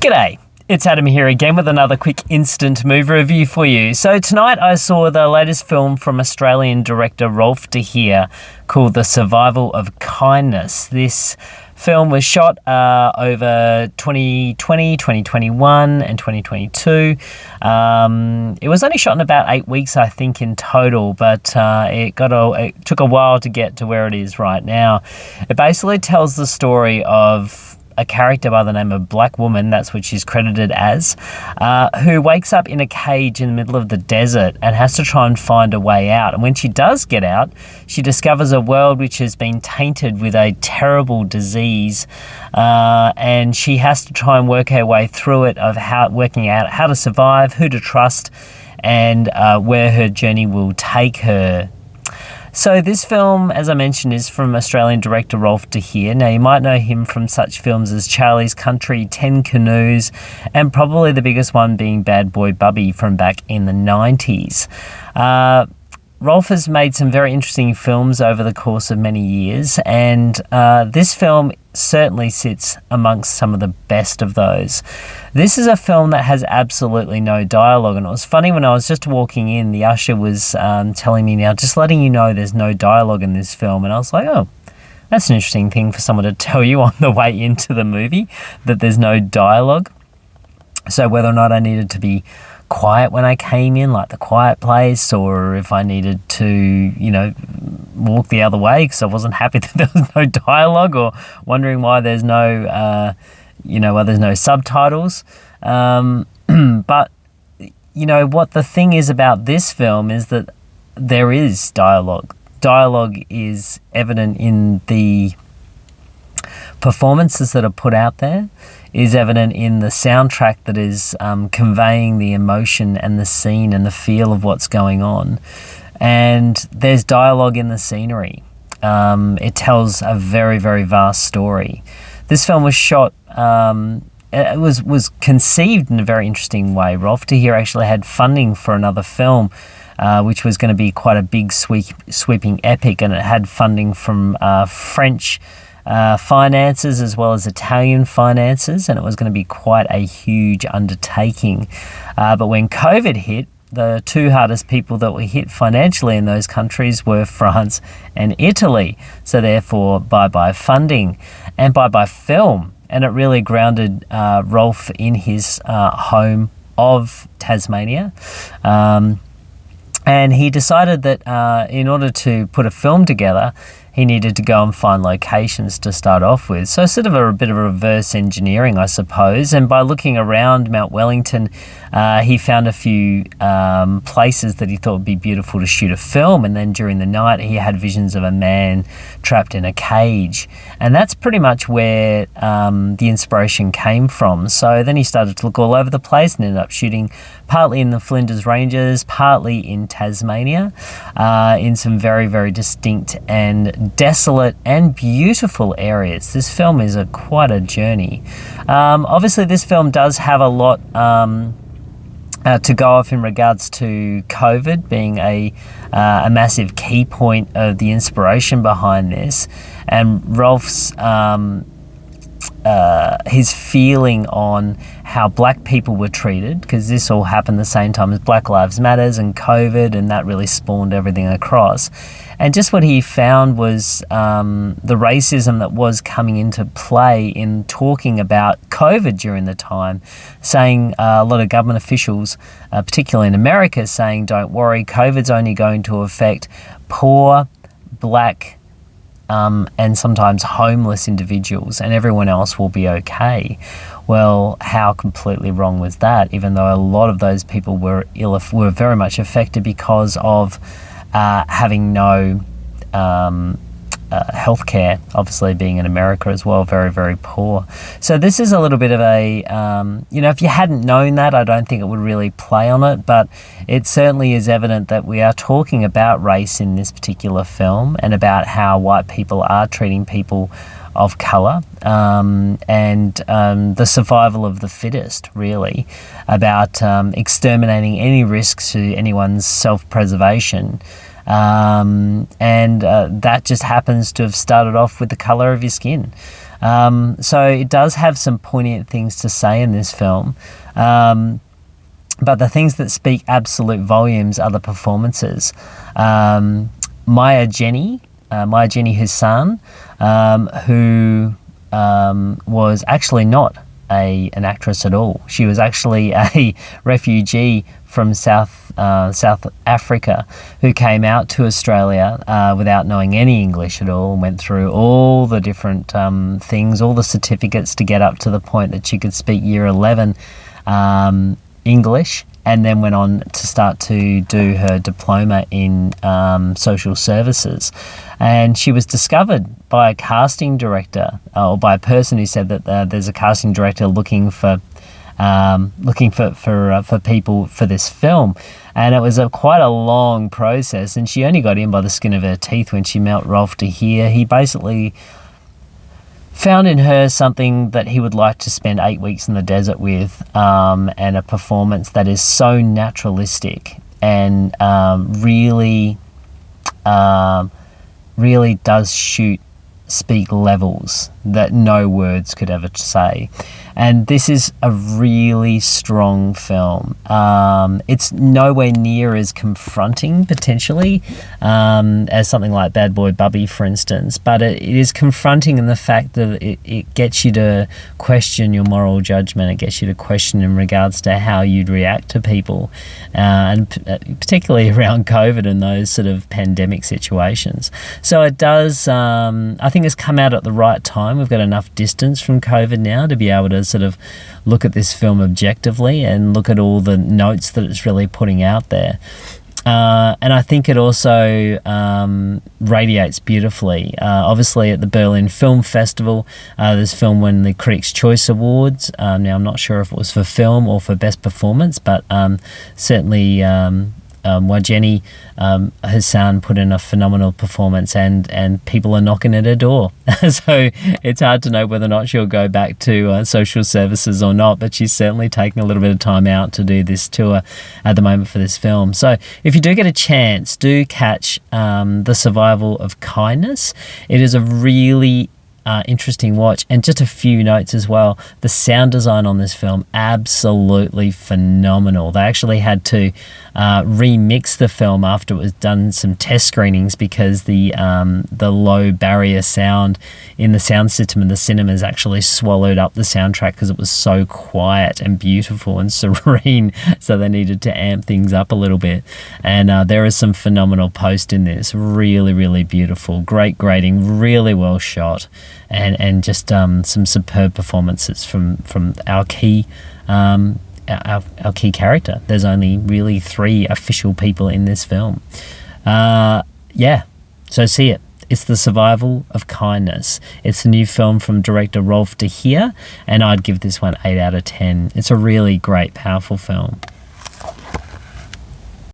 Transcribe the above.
G'day, it's Adam here again with another quick instant movie review for you. So tonight I saw the latest film from Australian director Rolf de Heer called The Survival of Kindness. This film was shot over 2020, 2021 and 2022. It was only shot in about 8 weeks, I think, in total, but it took a while to get to where it is right now. It basically tells the story of a character by the name of Black Woman, that's what she's credited as, who wakes up in a cage in the middle of the desert and has to try and find a way out. And when she does get out, she discovers a world which has been tainted with a terrible disease, and she has to try and work her way through it, working out how to survive, who to trust, and where her journey will take her. So this film, as I mentioned, is from Australian director Rolf de Heer. Now, you might know him from such films as Charlie's Country, 10 Canoes, and probably the biggest one being Bad Boy Bubby from back in the 90s. Rolf has made some very interesting films over the course of many years, and this film certainly sits amongst some of the best of those. This is a film that has absolutely no dialogue, and it was funny when I was just walking in, the usher was telling me, now just letting you know there's no dialogue in this film, and I was like, oh, that's an interesting thing for someone to tell you on the way into the movie, that there's no dialogue. So whether or not I needed to be quiet when I came in, like The Quiet Place, or if I needed to, walk the other way because I wasn't happy that there was no dialogue, or wondering why there's no, why there's no subtitles. But, what the thing is about this film is that there is dialogue. Dialogue is evident in the performances that are put out there, is evident in the soundtrack that is conveying the emotion and the scene and the feel of what's going on. And there's dialogue in the scenery. It tells a very, very vast story. This film was shot, it was conceived in a very interesting way. Rolf de Heer actually had funding for another film, which was going to be quite a big sweeping epic, and it had funding from French finances as well as Italian finances, and it was going to be quite a huge undertaking. But when COVID hit, the two hardest people that were hit financially in those countries were France and Italy. So therefore, bye-bye funding and bye-bye film. And it really grounded Rolf in his home of Tasmania. And he decided that in order to put a film together, he needed to go and find locations to start off with. So sort of a bit of a reverse engineering, I suppose. And by looking around Mount Wellington, he found a few places that he thought would be beautiful to shoot a film. And then during the night, he had visions of a man trapped in a cage. And that's pretty much where the inspiration came from. So then he started to look all over the place and ended up shooting partly in the Flinders Ranges, partly in Tasmania, in some very, very distinct and desolate and beautiful areas. This film is quite a journey. Obviously, this film does have a lot to go off in regards to COVID being a massive key point of the inspiration behind this, and Rolf's his feeling on how black people were treated, because this all happened the same time as Black Lives Matters and COVID, and that really spawned everything across. And just what he found was the racism that was coming into play in talking about COVID during the time, saying a lot of government officials, particularly in America, saying, don't worry, COVID's only going to affect poor, black, and sometimes homeless individuals, and everyone else will be okay. Well, how completely wrong was that? Even though a lot of those people were very much affected because of having no healthcare, obviously being in America as well, very, very poor. So this is a little bit of a, if you hadn't known that, I don't think it would really play on it, but it certainly is evident that we are talking about race in this particular film, and about how white people are treating people of colour, and the survival of the fittest, really, about exterminating any risks to anyone's self-preservation. And that just happens to have started off with the colour of your skin. So it does have some poignant things to say in this film. But the things that speak absolute volumes are the performances. Mwajemi Hussein, who was actually not an actress at all. She was actually a refugee from South Africa who came out to Australia without knowing any English at all, and went through all the different things, all the certificates to get up to the point that she could speak Year 11 English, and then went on to start to do her diploma in social services. And she was discovered by a casting director, or by a person who said that there's a casting director looking for people for this film. And it was quite a long process, and she only got in by the skin of her teeth when she met Rolf de Heer. He basically found in her something that he would like to spend 8 weeks in the desert with, and a performance that is so naturalistic and really does speak levels that no words could ever say. And this is a really strong film. It's nowhere near as confronting, potentially, as something like Bad Boy Bubby, for instance, but it is confronting in the fact that it gets you to question your moral judgment. It gets you to question in regards to how you'd react to people, and particularly around COVID and those sort of pandemic situations. So it does, I think it's come out at the right time. We've got enough distance from COVID now to be able to sort of look at this film objectively and look at all the notes that it's really putting out there. And I think it also radiates beautifully. Obviously, at the Berlin Film Festival, this film won the Critics' Choice Awards. Now, I'm not sure if it was for film or for best performance, but certainly Mwajemi Hussein put in a phenomenal performance, and people are knocking at her door. So it's hard to know whether or not she'll go back to social services or not, but she's certainly taking a little bit of time out to do this tour at the moment for this film. So if you do get a chance, do catch The Survival of Kindness. It is a really interesting watch. And just a few notes as well, the sound design on this film, absolutely phenomenal. They actually had to remix the film after it was done some test screenings, because the low barrier sound in the sound system in the cinemas actually swallowed up the soundtrack because it was so quiet and beautiful and serene. So they needed to amp things up a little bit. And there is some phenomenal post in this. Really, really beautiful. Great grading, really well shot. And just some superb performances from our key our key character. There's only really 3 official people in this film. So see it. It's The Survival of Kindness. It's the new film from director Rolf de Heer, and I'd give this one 8 out of 10. It's a really great, powerful film.